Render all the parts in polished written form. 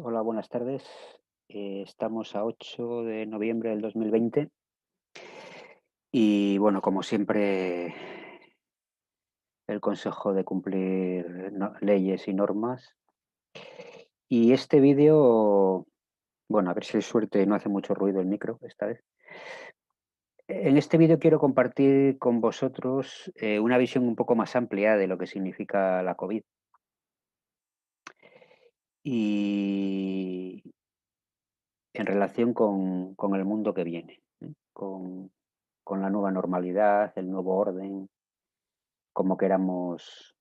Hola, buenas tardes. Estamos a 8 de noviembre del 2020 y bueno, como siempre, el consejo de cumplir leyes y normas. Y este vídeo, bueno, a ver si hay suerte y no hace mucho ruido el micro esta vez. En este vídeo quiero compartir con vosotros una visión un poco más amplia de lo que significa la COVID y en relación con el mundo que viene, ¿eh? Con la nueva normalidad, el nuevo orden, como queramos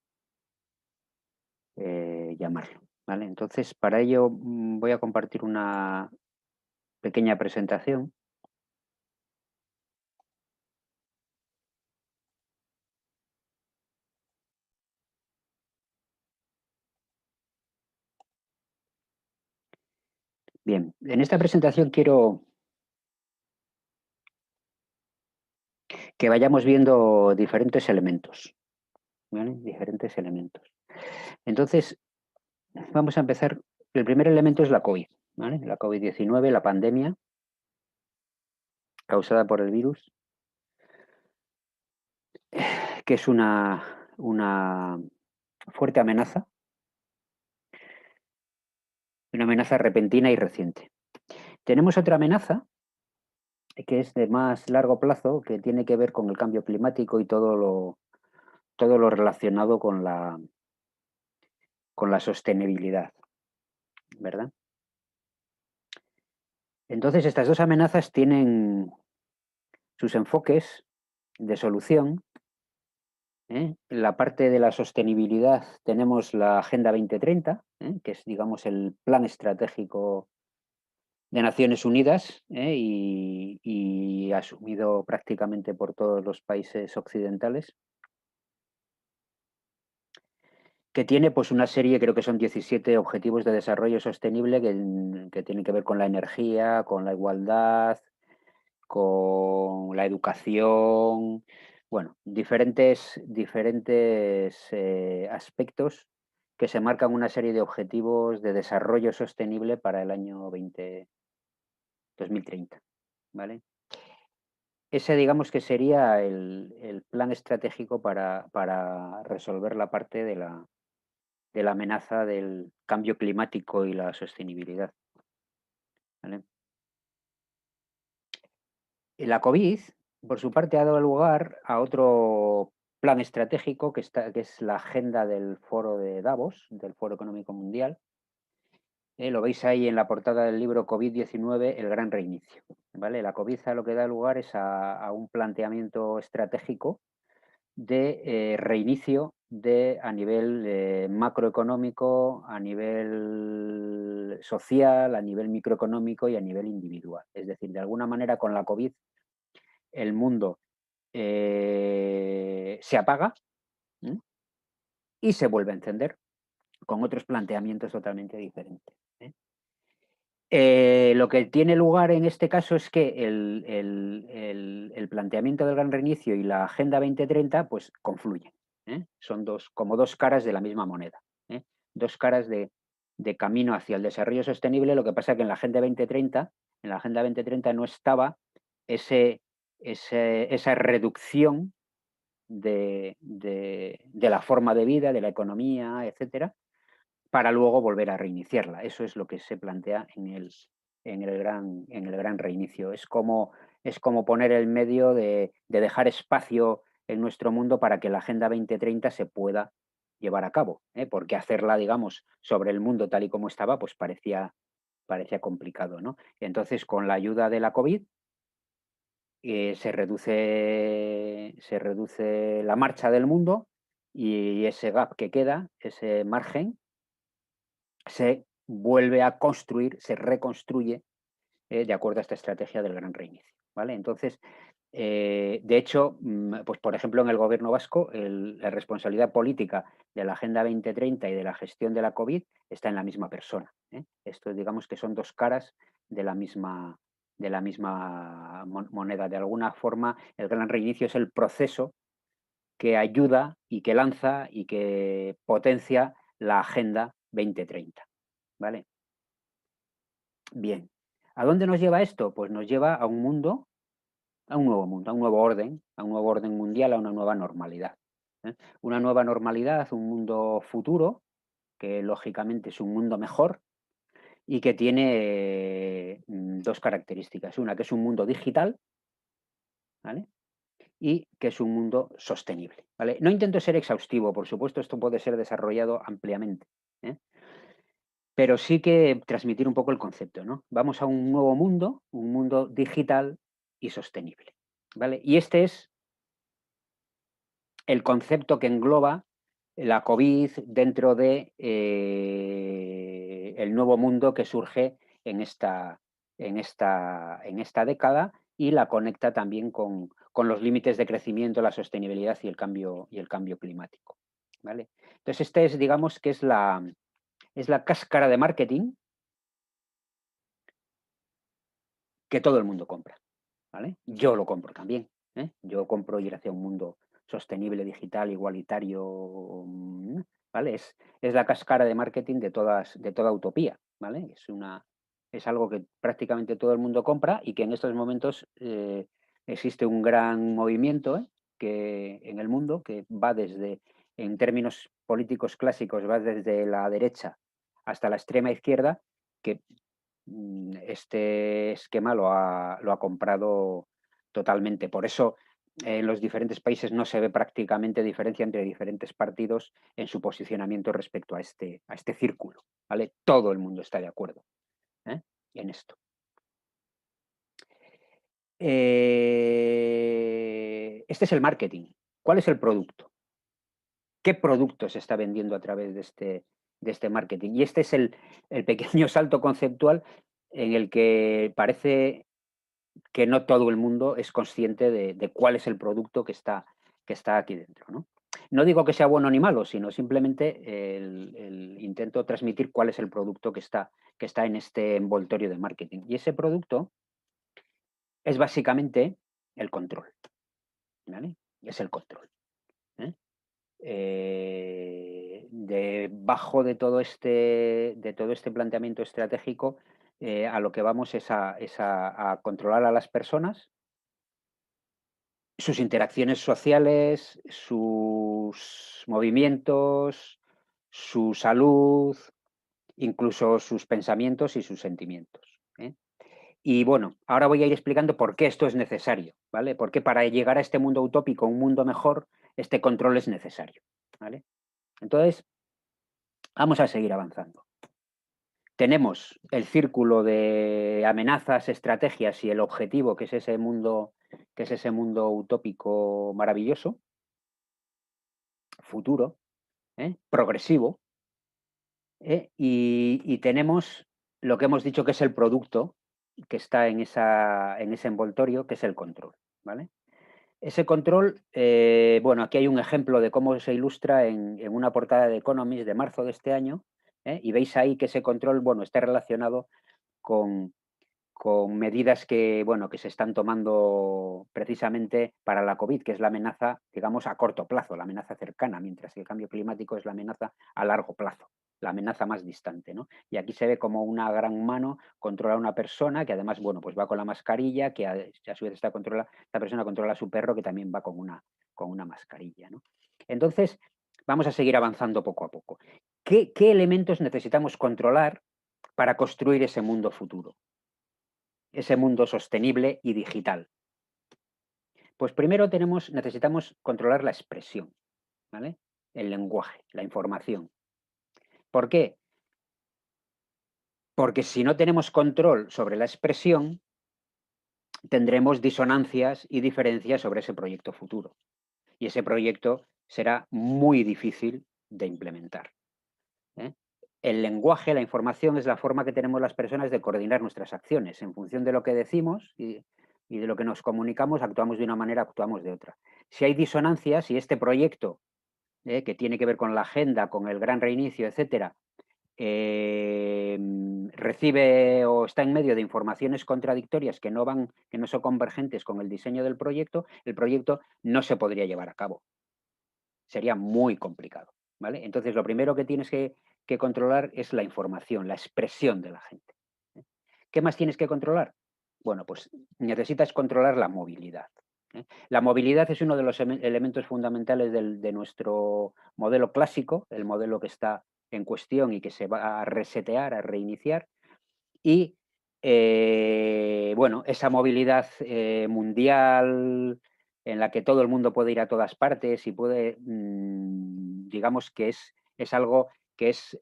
llamarlo, ¿vale? Entonces, para ello voy a compartir una pequeña presentación. Bien, en esta presentación quiero que vayamos viendo diferentes elementos, ¿vale? Diferentes elementos. Entonces, vamos a empezar. El primer elemento es la COVID, ¿vale? La COVID-19, la pandemia causada por el virus, que es una fuerte amenaza, una amenaza repentina y reciente. Tenemos otra amenaza que es de más largo plazo, que tiene que ver con el cambio climático y todo lo relacionado con la sostenibilidad, ¿verdad? Entonces, estas dos amenazas tienen sus enfoques de solución, ¿eh? En la parte de la sostenibilidad tenemos la Agenda 2030, ¿eh? Que es, digamos, el plan estratégico de Naciones Unidas, ¿eh? Y asumido prácticamente por todos los países occidentales, que tiene pues una serie, creo que son 17 objetivos de desarrollo sostenible que tienen que ver con la energía, con la igualdad, con la educación, bueno, diferentes aspectos que se marcan una serie de objetivos de desarrollo sostenible para el año 2030, ¿vale? Ese, digamos que sería el plan estratégico para resolver la parte de la amenaza del cambio climático y la sostenibilidad, ¿vale? La COVID, por su parte, ha dado lugar a otro plan estratégico que es la agenda del Foro de Davos, del Foro Económico Mundial. Lo veis ahí en la portada del libro COVID-19, el gran reinicio, ¿vale? La COVID a lo que da lugar es a un planteamiento estratégico de reinicio a nivel macroeconómico, a nivel social, a nivel microeconómico y a nivel individual. Es decir, de alguna manera con la COVID el mundo se apaga, ¿m? Y se vuelve a encender con otros planteamientos totalmente diferentes, ¿eh? Lo que tiene lugar en este caso es que el planteamiento del gran reinicio y la Agenda 2030 pues confluyen, ¿eh? Son como dos caras de la misma moneda, ¿eh? Dos caras de camino hacia el desarrollo sostenible. Lo que pasa es que en la Agenda 2030 no estaba ese, esa reducción de la forma de vida, de la economía, etcétera, para luego volver a reiniciarla. Eso es lo que se plantea en el gran reinicio. Es como poner el medio de dejar espacio en nuestro mundo para que la Agenda 2030 se pueda llevar a cabo, ¿eh? Porque hacerla, digamos, sobre el mundo tal y como estaba, pues parecía complicado, ¿no? Entonces, con la ayuda de la COVID, se reduce la marcha del mundo y ese gap que queda, ese margen, se vuelve a construir, se reconstruye de acuerdo a esta estrategia del gran reinicio, ¿vale? Entonces, de hecho, pues por ejemplo, en el gobierno vasco, la responsabilidad política de la Agenda 2030 y de la gestión de la COVID está en la misma persona, ¿eh? Esto, digamos que son dos caras de la misma moneda. De alguna forma, el gran reinicio es el proceso que ayuda y que lanza y que potencia la Agenda 2030, ¿vale? Bien. ¿A dónde nos lleva esto? Pues nos lleva a un mundo, a un nuevo mundo, a un nuevo orden mundial, a una nueva normalidad. ¿Eh? Una nueva normalidad, un mundo futuro, que lógicamente es un mundo mejor y que tiene dos características. Una, que es un mundo digital, ¿vale? Y que es un mundo sostenible, ¿vale? No intento ser exhaustivo, por supuesto, esto puede ser desarrollado ampliamente, ¿eh? Pero sí que transmitir un poco el concepto, ¿no? Vamos a un mundo digital y sostenible, ¿vale? Y este es el concepto que engloba la COVID dentro de el nuevo mundo que surge en esta década y la conecta también con los límites de crecimiento, la sostenibilidad y el cambio climático, ¿vale? Entonces, este es, digamos, que es la cáscara de marketing que todo el mundo compra, ¿vale? Yo lo compro también, ¿eh? Yo compro ir hacia un mundo sostenible, digital, igualitario, ¿vale? Es la cáscara de marketing de toda utopía, ¿vale? Es algo que prácticamente todo el mundo compra y que en estos momentos existe un gran movimiento, que en el mundo que va desde, en términos políticos clásicos, va desde la derecha hasta la extrema izquierda, que este esquema lo ha comprado totalmente. Por eso, en los diferentes países no se ve prácticamente diferencia entre diferentes partidos en su posicionamiento respecto a este círculo, ¿vale? Todo el mundo está de acuerdo, ¿eh? En esto. Este es el marketing. ¿Cuál es el producto? ¿Qué producto se está vendiendo a través de este marketing? Y este es el pequeño salto conceptual en el que parece que no todo el mundo es consciente de cuál es el producto que está aquí dentro, ¿no? No digo que sea bueno ni malo, sino simplemente el intento transmitir cuál es el producto que está en este envoltorio de marketing. Y ese producto es básicamente el control, ¿vale? Es el control, ¿eh? Debajo de todo este planteamiento estratégico, a lo que vamos es a controlar a las personas, sus interacciones sociales, sus movimientos, su salud, incluso sus pensamientos y sus sentimientos, ¿eh? Y bueno, ahora voy a ir explicando por qué esto es necesario, ¿vale? Porque para llegar a este mundo utópico, un mundo mejor, este control es necesario, ¿vale? Entonces, vamos a seguir avanzando. Tenemos el círculo de amenazas, estrategias y el objetivo, que es ese mundo utópico maravilloso, futuro, progresivo, y tenemos lo que hemos dicho que es el producto que está en ese envoltorio, que es el control, ¿vale? Ese control, bueno, aquí hay un ejemplo de cómo se ilustra en una portada de Economist de marzo de este año, y veis ahí que ese control, bueno, está relacionado con, con medidas que, bueno, que se están tomando precisamente para la COVID, que es la amenaza, digamos, a corto plazo, la amenaza cercana, mientras que el cambio climático es la amenaza a largo plazo, la amenaza más distante, ¿no? Y aquí se ve como una gran mano controla a una persona que además, bueno, pues va con la mascarilla, que a su vez esta persona controla a su perro que también va con una mascarilla, ¿no? Entonces, vamos a seguir avanzando poco a poco. ¿Qué elementos necesitamos controlar para construir ese mundo futuro? Ese mundo sostenible y digital. Pues primero necesitamos controlar la expresión, ¿vale? El lenguaje, la información. ¿Por qué? Porque si no tenemos control sobre la expresión, tendremos disonancias y diferencias sobre ese proyecto futuro. Y ese proyecto será muy difícil de implementar, ¿eh? El lenguaje, la información, es la forma que tenemos las personas de coordinar nuestras acciones. En función de lo que decimos y de lo que nos comunicamos, actuamos de una manera, actuamos de otra. Si hay disonancias, si este proyecto, que tiene que ver con la agenda, con el gran reinicio, etcétera, recibe o está en medio de informaciones contradictorias que no son convergentes con el diseño del proyecto, el proyecto no se podría llevar a cabo. Sería muy complicado, ¿vale? Entonces, lo primero que tienes que controlar es la información, la expresión de la gente, ¿eh? ¿Qué más tienes que controlar? Bueno, pues necesitas controlar la movilidad. La movilidad es uno de los elementos fundamentales de nuestro modelo clásico, el modelo que está en cuestión y que se va a resetear, a reiniciar. Y bueno, esa movilidad mundial en la que todo el mundo puede ir a todas partes y puede, digamos que es algo que es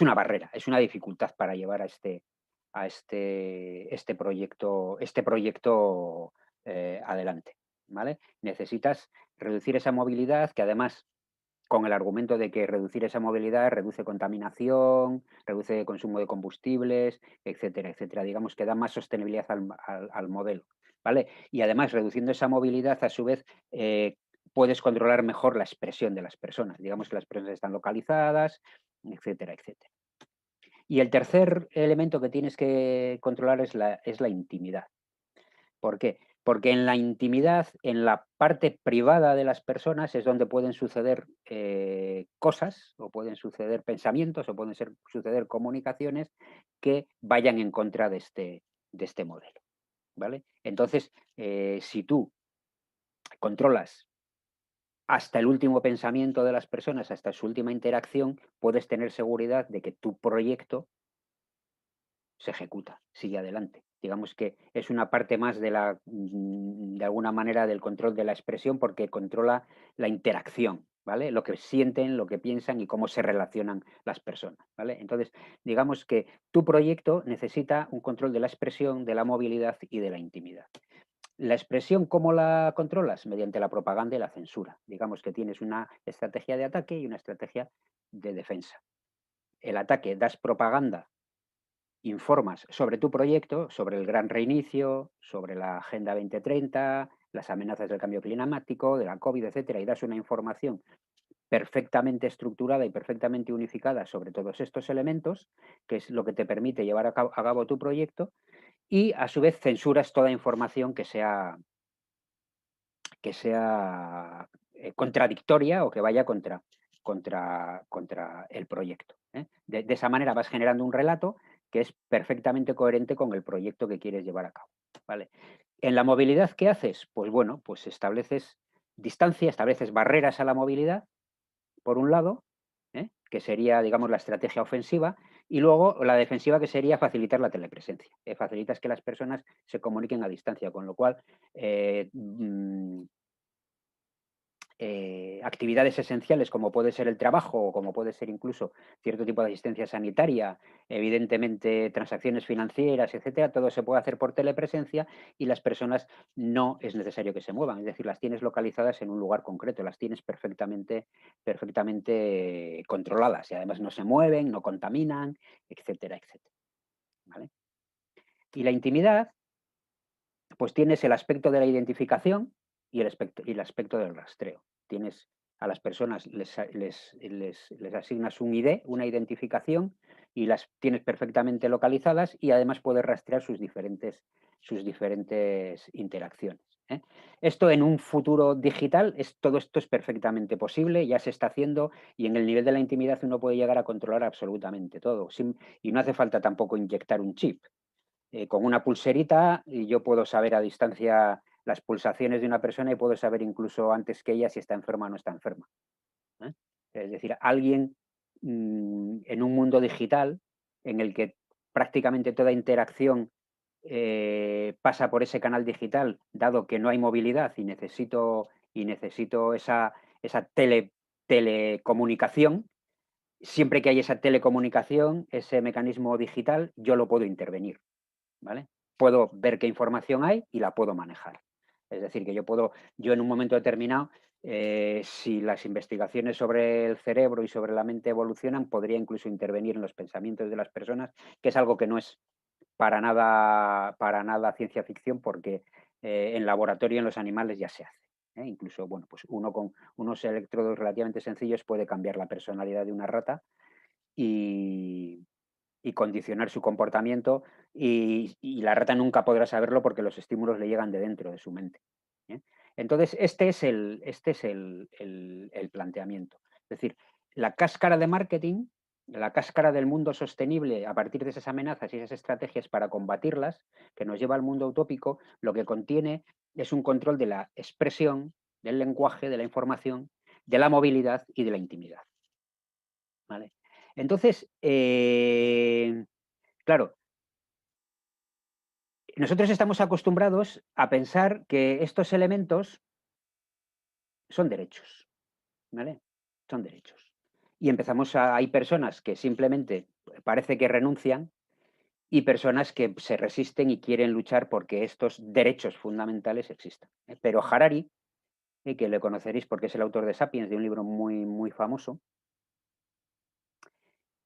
una barrera, es una dificultad para llevar este proyecto adelante, ¿vale? Necesitas reducir esa movilidad, que además, con el argumento de que reducir esa movilidad reduce contaminación, reduce consumo de combustibles, etcétera, etcétera. Digamos que da más sostenibilidad al modelo, ¿vale? Y además, reduciendo esa movilidad, a su vez, puedes controlar mejor la expresión de las personas. Digamos que las personas están localizadas, etcétera, etcétera. Y el tercer elemento que tienes que controlar es la intimidad. ¿Por qué? Porque en la intimidad, en la parte privada de las personas, es donde pueden suceder cosas, o pueden suceder pensamientos, o pueden suceder comunicaciones que vayan en contra de este modelo, ¿vale? Entonces, si tú controlas hasta el último pensamiento de las personas, hasta su última interacción, puedes tener seguridad de que tu proyecto se ejecuta, sigue adelante. Digamos que es una parte más de alguna manera, del control de la expresión, porque controla la interacción, ¿vale? Lo que sienten, lo que piensan y cómo se relacionan las personas, ¿vale? Entonces, digamos que tu proyecto necesita un control de la expresión, de la movilidad y de la intimidad. La expresión, ¿cómo la controlas? Mediante la propaganda y la censura. Digamos que tienes una estrategia de ataque y una estrategia de defensa. El ataque, das propaganda, informas sobre tu proyecto, sobre el gran reinicio, sobre la Agenda 2030, las amenazas del cambio climático, de la COVID, etcétera, y das una información perfectamente estructurada y perfectamente unificada sobre todos estos elementos, que es lo que te permite llevar a cabo tu proyecto, y a su vez censuras toda información que sea contradictoria o que vaya contra el proyecto. De esa manera vas generando un relato que es perfectamente coherente con el proyecto que quieres llevar a cabo, ¿vale? En la movilidad, ¿qué haces? Pues bueno, pues estableces distancia, estableces barreras a la movilidad, por un lado, que sería, digamos, la estrategia ofensiva, y luego la defensiva, que sería facilitar la telepresencia. Facilitas que las personas se comuniquen a distancia, con lo cual actividades esenciales, como puede ser el trabajo o como puede ser incluso cierto tipo de asistencia sanitaria, evidentemente transacciones financieras, etcétera, todo se puede hacer por telepresencia, y las personas no es necesario que se muevan, es decir, las tienes localizadas en un lugar concreto, las tienes perfectamente controladas, y además no se mueven, no contaminan, etcétera, etcétera, ¿vale? Y la intimidad, pues tienes el aspecto de la identificación y el aspecto del rastreo. Tienes a las personas, les asignas un ID, una identificación, y las tienes perfectamente localizadas, y además puedes rastrear sus diferentes interacciones. Esto, en un futuro digital, todo esto es perfectamente posible, ya se está haciendo, y en el nivel de la intimidad uno puede llegar a controlar absolutamente todo, y no hace falta tampoco inyectar un chip. Con una pulserita, y yo puedo saber a distancia las pulsaciones de una persona, y puedo saber incluso antes que ella si está enferma o no está enferma. Es decir, alguien en un mundo digital en el que prácticamente toda interacción pasa por ese canal digital, dado que no hay movilidad y necesito esa telecomunicación. Siempre que hay esa telecomunicación, ese mecanismo digital, yo lo puedo intervenir, ¿vale? Puedo ver qué información hay y la puedo manejar. Es decir, que yo en un momento determinado, si las investigaciones sobre el cerebro y sobre la mente evolucionan, podría incluso intervenir en los pensamientos de las personas, que es algo que no es para nada ciencia ficción, porque en laboratorio, en los animales, ya se hace. Incluso, bueno, pues uno con unos electrodos relativamente sencillos puede cambiar la personalidad de una rata y, condicionar su comportamiento, y la rata nunca podrá saberlo porque los estímulos le llegan de dentro de su mente. Entonces, este es el planteamiento. Es decir, la cáscara de marketing La cáscara del mundo sostenible, a partir de esas amenazas y esas estrategias para combatirlas, que nos lleva al mundo utópico, lo que contiene es un control de la expresión, del lenguaje, de la información, de la movilidad y de la intimidad. ¿Vale? Entonces, claro, nosotros estamos acostumbrados a pensar que estos elementos son derechos, ¿vale? Son derechos. Y hay personas que simplemente parece que renuncian y personas que se resisten y quieren luchar porque estos derechos fundamentales existan. Pero Harari, que le conoceréis porque es el autor de Sapiens, de un libro muy, muy famoso,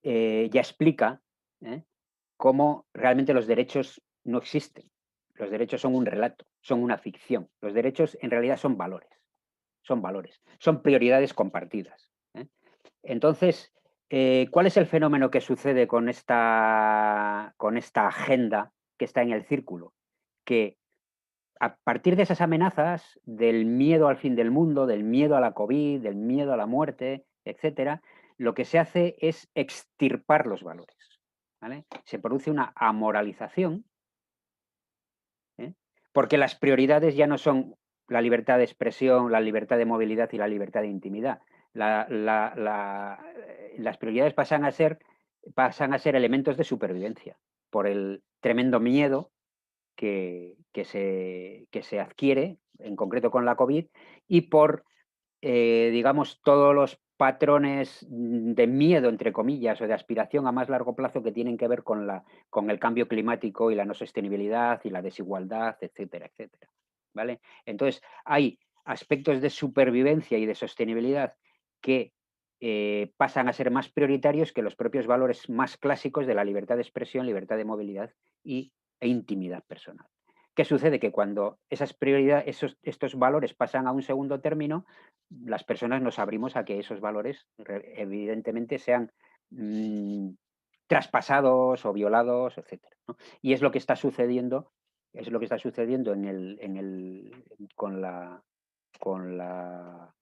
ya explica cómo realmente los derechos no existen. Los derechos son un relato, son una ficción. Los derechos en realidad son valores, son prioridades compartidas. Entonces, ¿cuál es el fenómeno que sucede con esta agenda que está en el círculo? Que a partir de esas amenazas, del miedo al fin del mundo, del miedo a la COVID, del miedo a la muerte, etcétera, lo que se hace es extirpar los valores. ¿Vale? Se produce una amoralización, ¿eh? Porque las prioridades ya no son la libertad de expresión, la libertad de movilidad y la libertad de intimidad. Las prioridades pasan a ser elementos de supervivencia por el tremendo miedo que se adquiere, en concreto con la COVID, y por, digamos, todos los patrones de miedo, entre comillas, o de aspiración a más largo plazo que tienen que ver con el cambio climático y la no sostenibilidad y la desigualdad, etcétera, etcétera. ¿Vale? Entonces, hay aspectos de supervivencia y de sostenibilidad que pasan a ser más prioritarios que los propios valores más clásicos de la libertad de expresión, libertad de movilidad e intimidad personal. ¿Qué sucede? Que cuando esas prioridades, estos valores pasan a un segundo término, las personas nos abrimos a que esos valores evidentemente sean traspasados o violados, etcétera, ¿no? Y es lo que está sucediendo, con la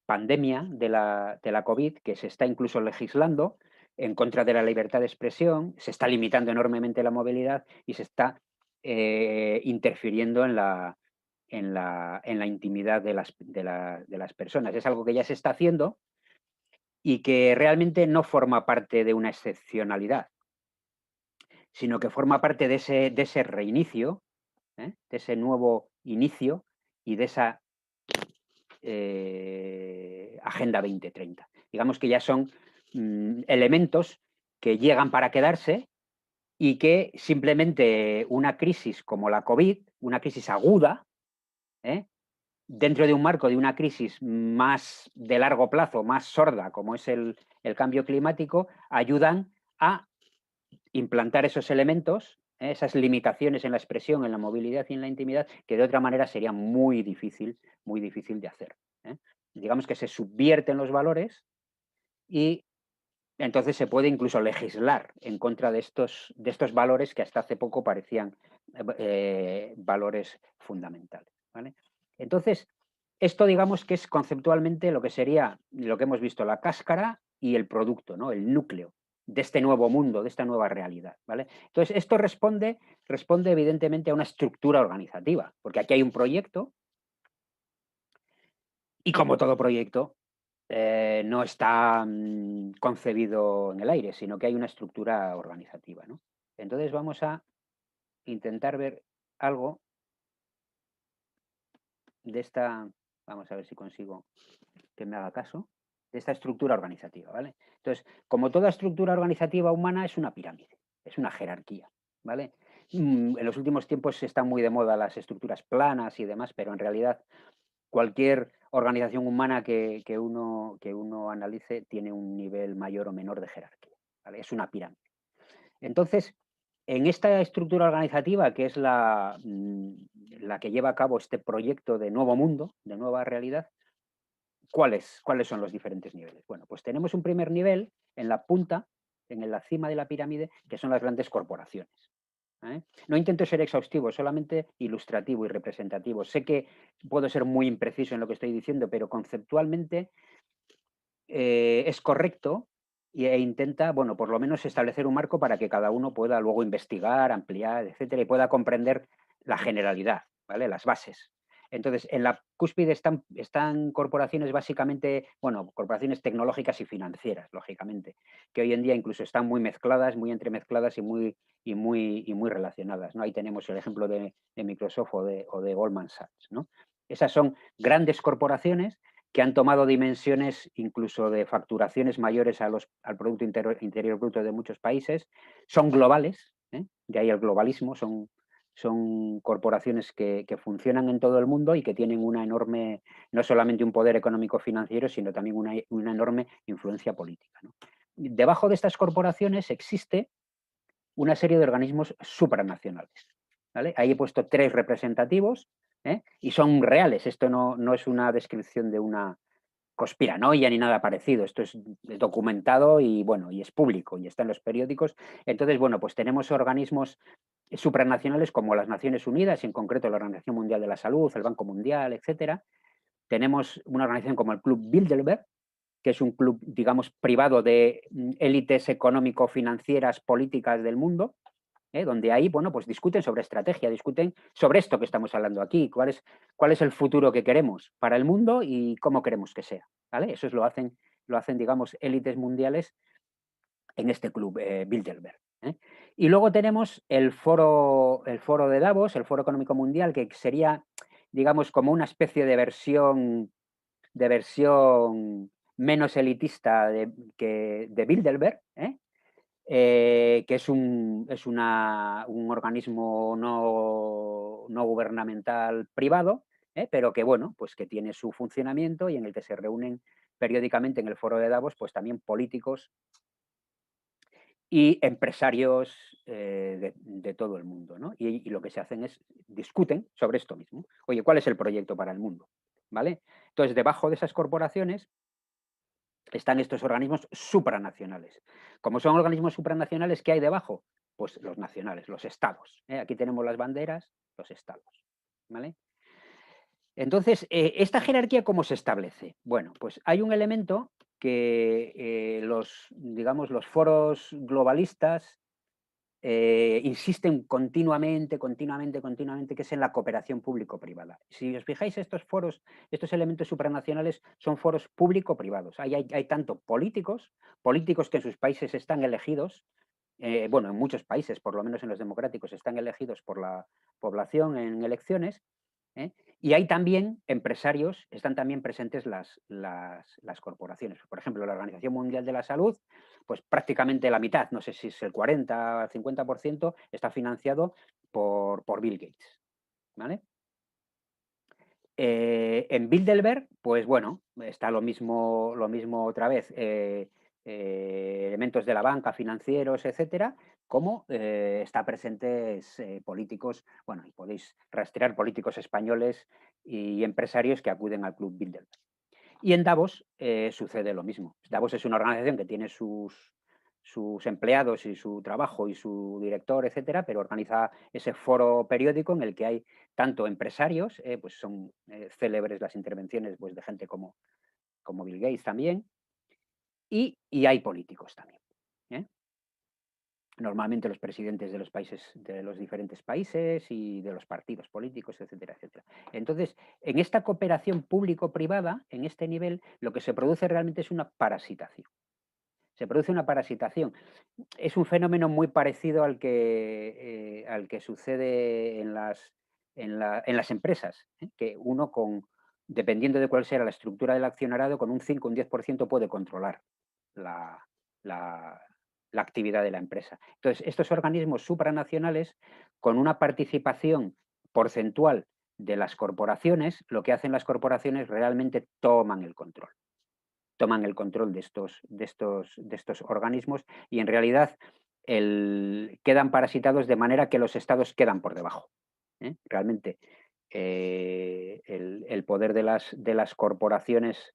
pandemia de la COVID, que se está incluso legislando en contra de la libertad de expresión, se está limitando enormemente la movilidad y se está interfiriendo en la intimidad de las personas. Es algo que ya se está haciendo y que realmente no forma parte de una excepcionalidad, sino que forma parte de ese reinicio, de ese nuevo inicio y de esa Agenda 2030. Digamos que ya son elementos que llegan para quedarse y que simplemente una crisis como la COVID, una crisis aguda, dentro de un marco de una crisis más de largo plazo, más sorda, como es el cambio climático, ayudan a implantar esos elementos, esas limitaciones en la expresión, en la movilidad y en la intimidad, que de otra manera sería muy difícil de hacer. Digamos que se subvierten los valores y entonces se puede incluso legislar en contra de estos valores que hasta hace poco parecían valores fundamentales. ¿Vale? Entonces, esto digamos que es conceptualmente lo que sería lo que hemos visto, la cáscara y el producto, ¿no? El núcleo de este nuevo mundo, de esta nueva realidad. ¿Vale? Entonces, esto responde evidentemente a una estructura organizativa, porque aquí hay un proyecto y como todo proyecto, no está concebido en el aire, sino que hay una estructura organizativa, ¿no? Entonces vamos a intentar ver algo de esta, vamos a ver si consigo que me haga caso, de esta estructura organizativa, ¿vale? Entonces, como toda estructura organizativa humana es una pirámide, es una jerarquía, ¿vale? En los últimos tiempos están muy de moda las estructuras planas y demás, pero en realidad cualquier organización humana que uno analice tiene un nivel mayor o menor de jerarquía, ¿vale? Es una pirámide. Entonces, en esta estructura organizativa, que es la que lleva a cabo este proyecto de nuevo mundo, de nueva realidad, ¿cuáles son los diferentes niveles? Bueno, pues tenemos un primer nivel en la punta, en la cima de la pirámide, que son las grandes corporaciones. No intento ser exhaustivo, solamente ilustrativo y representativo. Sé que puedo ser muy impreciso en lo que estoy diciendo, pero conceptualmente es correcto e intenta, bueno, por lo menos establecer un marco para que cada uno pueda luego investigar, ampliar, etcétera, y pueda comprender la generalidad, ¿vale? Las bases. Entonces, en la cúspide están corporaciones básicamente, bueno, corporaciones tecnológicas y financieras, lógicamente, que hoy en día incluso están muy mezcladas, muy entremezcladas y muy relacionadas, ¿no? Ahí tenemos el ejemplo de Microsoft o de Goldman Sachs, ¿no? Esas son grandes corporaciones que han tomado dimensiones incluso de facturaciones mayores al Producto Interior Bruto de muchos países, son globales, de ahí el globalismo, son corporaciones que funcionan en todo el mundo y que tienen una enorme, no solamente un poder económico financiero, sino también una enorme influencia política, ¿no? Debajo de estas corporaciones existe una serie de organismos supranacionales, ¿vale? Ahí he puesto 3 representativos, y son reales, esto no es una descripción de una conspiranoia ni nada parecido, esto es documentado y bueno, y es público y está en los periódicos. Entonces, bueno, pues tenemos organismos supranacionales como las Naciones Unidas, y en concreto la Organización Mundial de la Salud, el Banco Mundial, etcétera. Tenemos una organización como el Club Bilderberg, que es un club, digamos, privado de élites económico-financieras políticas del mundo, donde ahí, bueno, pues discuten sobre estrategia, discuten sobre esto que estamos hablando aquí, cuál es el futuro que queremos para el mundo y cómo queremos que sea, ¿vale? Eso lo hacen, digamos, élites mundiales en este club, Bilderberg, ¿eh? Y luego tenemos el foro de Davos, el Foro Económico Mundial, que sería, digamos, como una especie de versión menos elitista de Bilderberg, que es un organismo no gubernamental privado, pero que, bueno, pues que tiene su funcionamiento y en el que se reúnen periódicamente en el foro de Davos, pues también políticos y empresarios de todo el mundo, ¿no? Y lo que se hacen es discuten sobre esto mismo. Oye, ¿cuál es el proyecto para el mundo? ¿Vale? Entonces, debajo de esas corporaciones están estos organismos supranacionales. Como son organismos supranacionales, ¿qué hay debajo? Pues los nacionales, los estados. Aquí tenemos las banderas, los estados. ¿Vale? Entonces, ¿esta jerarquía cómo se establece? Bueno, pues hay un elemento que digamos, los foros globalistas insisten continuamente, que es en la cooperación público-privada. Si os fijáis, estos foros, estos elementos supranacionales son foros público-privados. Hay tanto políticos que en sus países están elegidos, bueno, en muchos países, por lo menos en los democráticos, están elegidos por la población en elecciones, ¿eh? Y hay también empresarios, están también presentes las corporaciones. Por ejemplo, la Organización Mundial de la Salud, pues prácticamente la mitad, no sé si es el 40 o 50%, está financiado por Bill Gates, ¿vale? En Bilderberg, pues bueno, está lo mismo otra vez, elementos de la banca, financieros, etcétera, como está presentes políticos, bueno, y podéis rastrear políticos españoles y empresarios que acuden al Club Bilderberg. Y en Davos sucede lo mismo. Davos es una organización que tiene sus empleados y su trabajo y su director, etcétera, pero organiza ese foro periódico en el que hay tanto empresarios, pues son célebres las intervenciones pues, de gente como Bill Gates también, y hay políticos también. ¿eh? Normalmente los presidentes de los países, de los diferentes países y de los partidos políticos, etcétera, etcétera. Entonces, en esta cooperación público-privada, en este nivel, lo que se produce realmente es una parasitación. Se produce una parasitación. Es un fenómeno muy parecido al que sucede en las empresas, que uno dependiendo de cuál sea la estructura del accionariado, con un 5 o un 10% puede controlar la, la- la actividad de la empresa. Entonces, estos organismos supranacionales, con una participación porcentual de las corporaciones, lo que hacen las corporaciones realmente toman el control de estos organismos y en realidad quedan parasitados de manera que los estados quedan por debajo. Realmente el poder de las corporaciones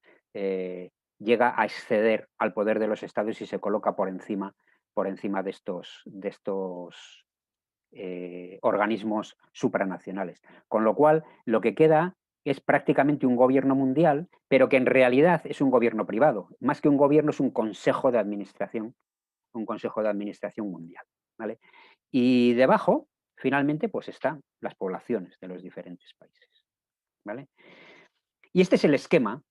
llega a exceder al poder de los estados y se coloca por encima de estos organismos supranacionales. Con lo cual, lo que queda es prácticamente un gobierno mundial, pero que en realidad es un gobierno privado. Más que un gobierno, es un consejo de administración mundial, ¿vale? Y debajo, finalmente, pues están las poblaciones de los diferentes países, ¿vale? Y este es el esquema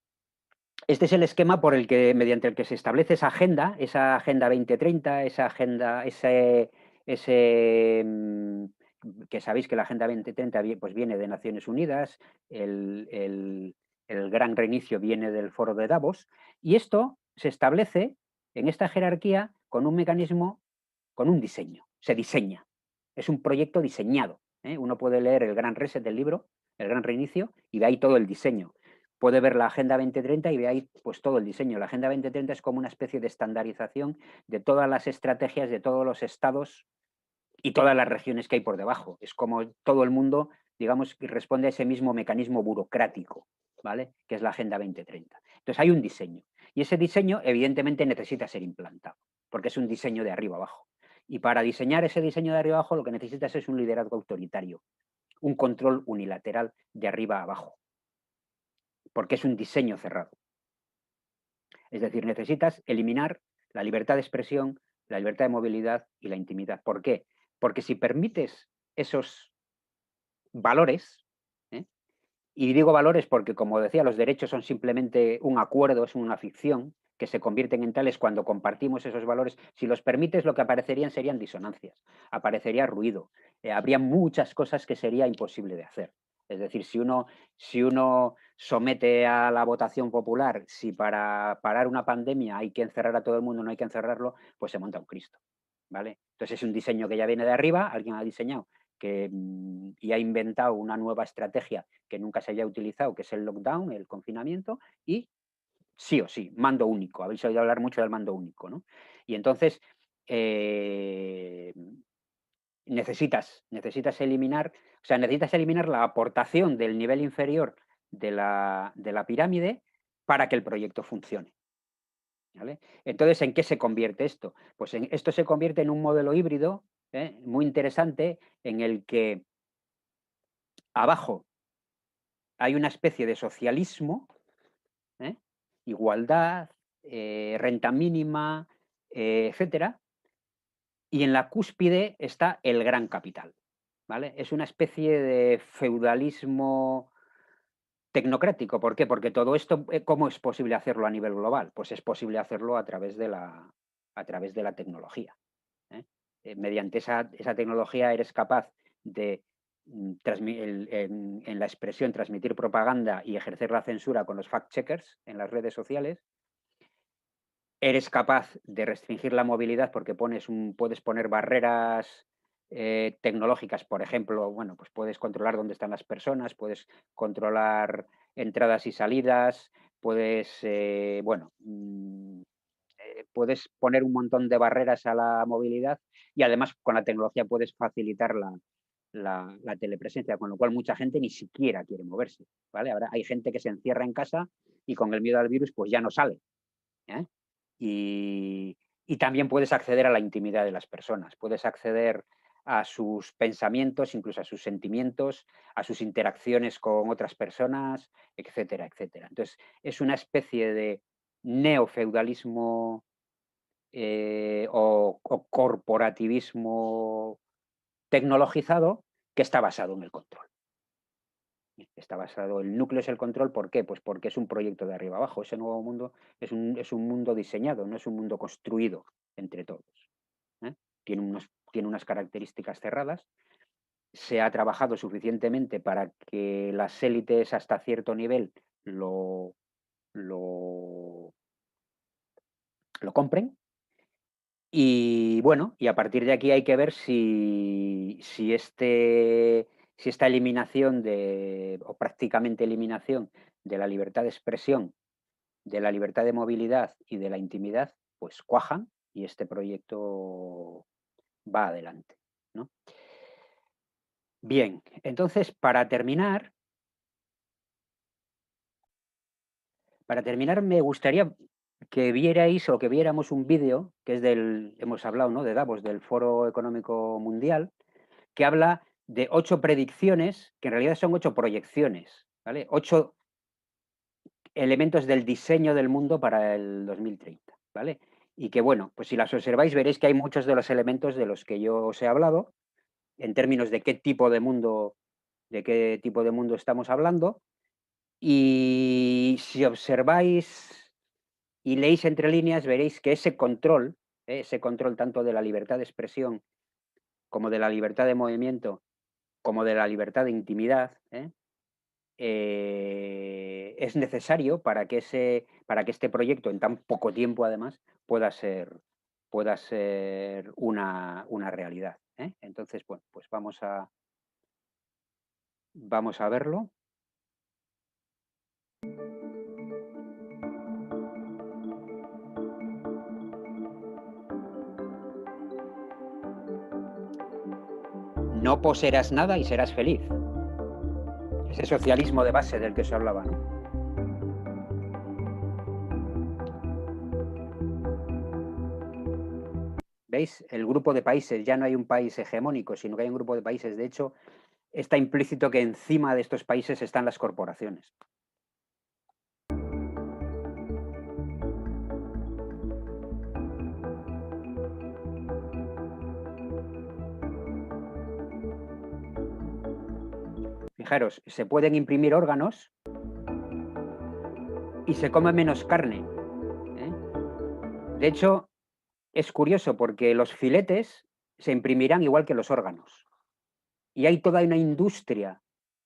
por el que, mediante el que se establece esa Agenda 2030, que sabéis que la Agenda 2030 pues viene de Naciones Unidas, el gran reinicio viene del Foro de Davos, y esto se establece en esta jerarquía con un mecanismo, con un diseño, se diseña. Es un proyecto diseñado. Uno puede leer el Gran Reset del libro, el Gran Reinicio, y de ahí todo el diseño. Puede ver la Agenda 2030 y ve ahí pues todo el diseño. La Agenda 2030 es como una especie de estandarización de todas las estrategias de todos los estados y todas las regiones que hay por debajo. Es como todo el mundo, digamos, que responde a ese mismo mecanismo burocrático, ¿vale? Que es la Agenda 2030. Entonces hay un diseño. Y ese diseño, evidentemente, necesita ser implantado, porque es un diseño de arriba abajo. Y para diseñar ese diseño de arriba abajo, lo que necesitas es un liderazgo autoritario, un control unilateral de arriba a abajo, porque es un diseño cerrado. Es decir, necesitas eliminar la libertad de expresión, la libertad de movilidad y la intimidad. ¿Por qué? Porque si permites esos valores, ¿eh? Y digo valores porque, como decía, los derechos son simplemente un acuerdo, es una ficción, que se convierten en tales cuando compartimos esos valores. Si los permites, lo que aparecerían serían disonancias, aparecería ruido, habría muchas cosas que sería imposible de hacer. Es decir, si uno somete a la votación popular si para parar una pandemia hay que encerrar a todo el mundo, no hay que encerrarlo, pues se monta un Cristo, ¿vale? Entonces es un diseño que ya viene de arriba, alguien ha diseñado y ha inventado una nueva estrategia que nunca se haya utilizado, que es el lockdown, el confinamiento, y sí o sí, mando único. Habéis oído hablar mucho del mando único, ¿no? Y entonces necesitas eliminar, o sea, necesitas eliminar la aportación del nivel inferior de la pirámide para que el proyecto funcione, ¿vale? Entonces, ¿en qué se convierte esto? Pues esto se convierte en un modelo híbrido muy interesante en el que abajo hay una especie de socialismo, ¿eh? Igualdad, renta mínima, etcétera, y en la cúspide está el gran capital, ¿vale? Es una especie de feudalismo tecnocrático. ¿Por qué? Porque todo esto, ¿cómo es posible hacerlo a nivel global? Pues es posible hacerlo a través de la tecnología, ¿eh? Mediante esa tecnología eres capaz de en la expresión transmitir propaganda y ejercer la censura con los fact-checkers en las redes sociales. Eres capaz de restringir la movilidad porque puedes poner barreras tecnológicas, por ejemplo, bueno, pues puedes controlar dónde están las personas, puedes controlar entradas y salidas, puedes poner un montón de barreras a la movilidad y además con la tecnología puedes facilitar la telepresencia, con lo cual mucha gente ni siquiera quiere moverse, ¿vale? Ahora hay gente que se encierra en casa y con el miedo al virus pues ya no sale, ¿eh? Y también puedes acceder a la intimidad de las personas, puedes acceder a sus pensamientos, incluso a sus sentimientos, a sus interacciones con otras personas, etcétera, etcétera. Entonces, es una especie de neofeudalismo o corporativismo tecnologizado que está basado en el control. Está basado, el núcleo es el control, ¿por qué? Pues porque es un proyecto de arriba abajo. Ese nuevo mundo es un mundo diseñado, no es un mundo construido entre todos, ¿eh? Tiene unas características cerradas, se ha trabajado suficientemente para que las élites hasta cierto nivel lo, lo, lo compren. Y bueno, y a partir de aquí hay que ver si esta eliminación o prácticamente eliminación de la libertad de expresión, de la libertad de movilidad y de la intimidad, pues cuajan y este proyecto va adelante, ¿no? Bien, entonces para terminar me gustaría que vierais o que viéramos un vídeo que es hemos hablado, ¿no? De Davos, del Foro Económico Mundial, que habla de 8 predicciones, que en realidad son 8 proyecciones, ¿vale? 8 elementos del diseño del mundo para el 2030, ¿vale? Y que, bueno, pues si las observáis veréis que hay muchos de los elementos de los que yo os he hablado, en términos de qué tipo de mundo estamos hablando. Y si observáis y leéis entre líneas, veréis que ese control tanto de la libertad de expresión como de la libertad de movimiento, como de la libertad de intimidad, es necesario para que este proyecto, en tan poco tiempo además, pueda ser una realidad. Entonces, bueno, pues vamos a verlo. No poseerás nada y serás feliz. Ese socialismo de base del que se hablaba, ¿no? ¿Veis? El grupo de países, ya no hay un país hegemónico, sino que hay un grupo de países. De hecho, está implícito que encima de estos países están las corporaciones. Fijaros, se pueden imprimir órganos y se come menos carne. De hecho, es curioso porque los filetes se imprimirán igual que los órganos. Y hay toda una industria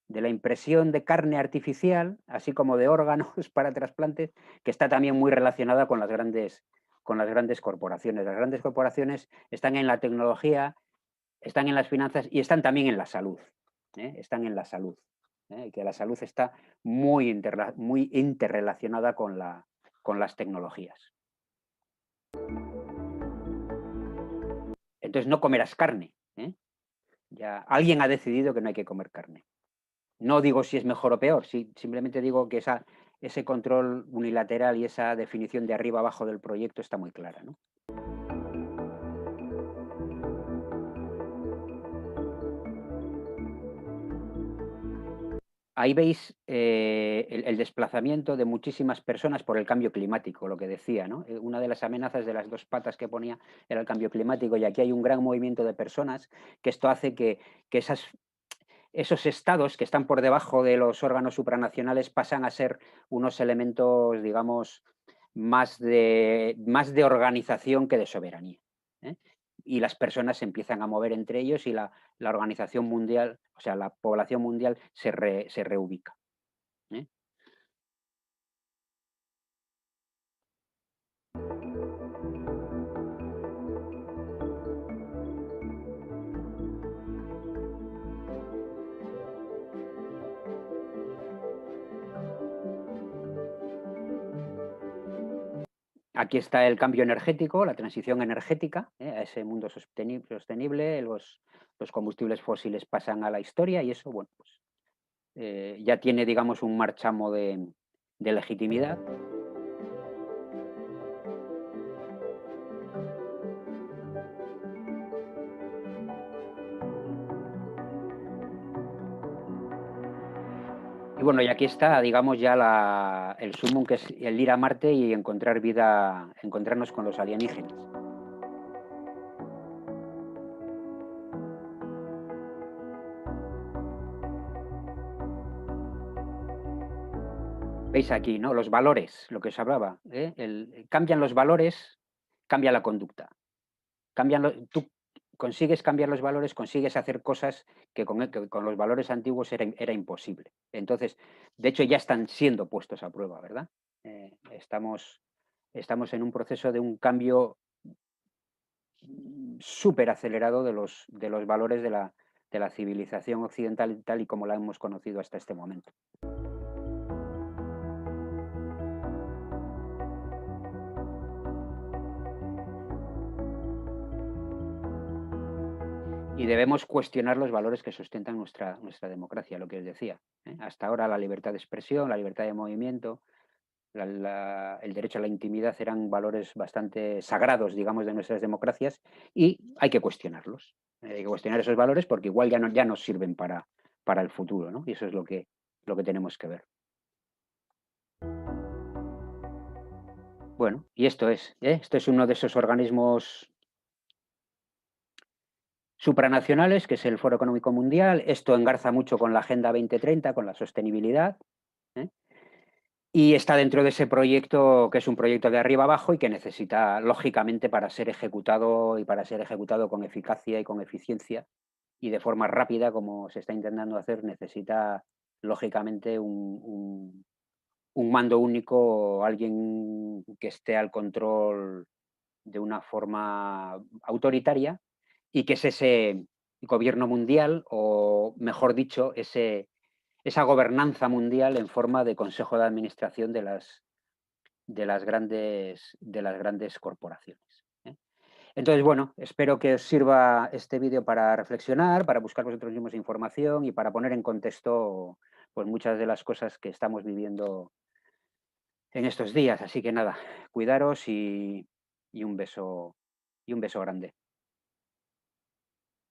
de la impresión de carne artificial, así como de órganos para trasplantes, que está también muy relacionada con las grandes corporaciones. Las grandes corporaciones están en la tecnología, están en las finanzas y están también en la salud. Están en la salud. Que la salud está muy interrelacionada con las tecnologías. Entonces no comerás carne. Ya alguien ha decidido que no hay que comer carne. No digo si es mejor o peor, simplemente digo que ese control unilateral y esa definición de arriba abajo del proyecto está muy clara, ¿no? Ahí veis el desplazamiento de muchísimas personas por el cambio climático, lo que decía, ¿no? Una de las amenazas de las dos patas que ponía era el cambio climático, y aquí hay un gran movimiento de personas que esto hace que esos estados que están por debajo de los órganos supranacionales pasan a ser unos elementos, digamos, más de organización que de soberanía. Y las personas se empiezan a mover entre ellos y la organización mundial, o sea, la población mundial se reubica. ¿eh? Aquí está el cambio energético, la transición energética, a ese mundo sostenible. Los combustibles fósiles pasan a la historia y eso, bueno, pues ya tiene, digamos, un marchamo de legitimidad. Y bueno, y aquí está, digamos, ya el sumum, que es el ir a Marte y encontrarnos con los alienígenas. Veis aquí, ¿no? Los valores, lo que os hablaba. Cambian los valores, cambia la conducta. Tú consigues cambiar los valores, consigues hacer cosas que con los valores antiguos era imposible. Entonces, de hecho, ya están siendo puestos a prueba, ¿verdad? Estamos en un proceso de un cambio súper acelerado de los valores de la civilización occidental tal y como la hemos conocido hasta este momento. Y debemos cuestionar los valores que sustentan nuestra democracia, lo que os decía. Hasta ahora la libertad de expresión, la libertad de movimiento, el derecho a la intimidad eran valores bastante sagrados, digamos, de nuestras democracias, y hay que cuestionarlos. Hay que cuestionar esos valores porque igual ya no nos sirven para el futuro, ¿no? Y eso es lo que lo que tenemos que ver. Bueno, y esto es uno de esos organismos supranacionales, que es el Foro Económico Mundial. Esto engarza mucho con la Agenda 2030, con la sostenibilidad, ¿eh? Y está dentro de ese proyecto, que es un proyecto de arriba abajo y que necesita, lógicamente, para ser ejecutado con eficacia y con eficiencia y de forma rápida, como se está intentando hacer, necesita, lógicamente, un mando único, alguien que esté al control de una forma autoritaria y que es ese gobierno mundial, o mejor dicho, esa gobernanza mundial en forma de consejo de administración de las grandes corporaciones, ¿eh? Entonces, bueno, espero que os sirva este vídeo para reflexionar, para buscar vosotros mismos información y para poner en contexto, pues, muchas de las cosas que estamos viviendo en estos días. Así que nada, cuidaros y un beso grande.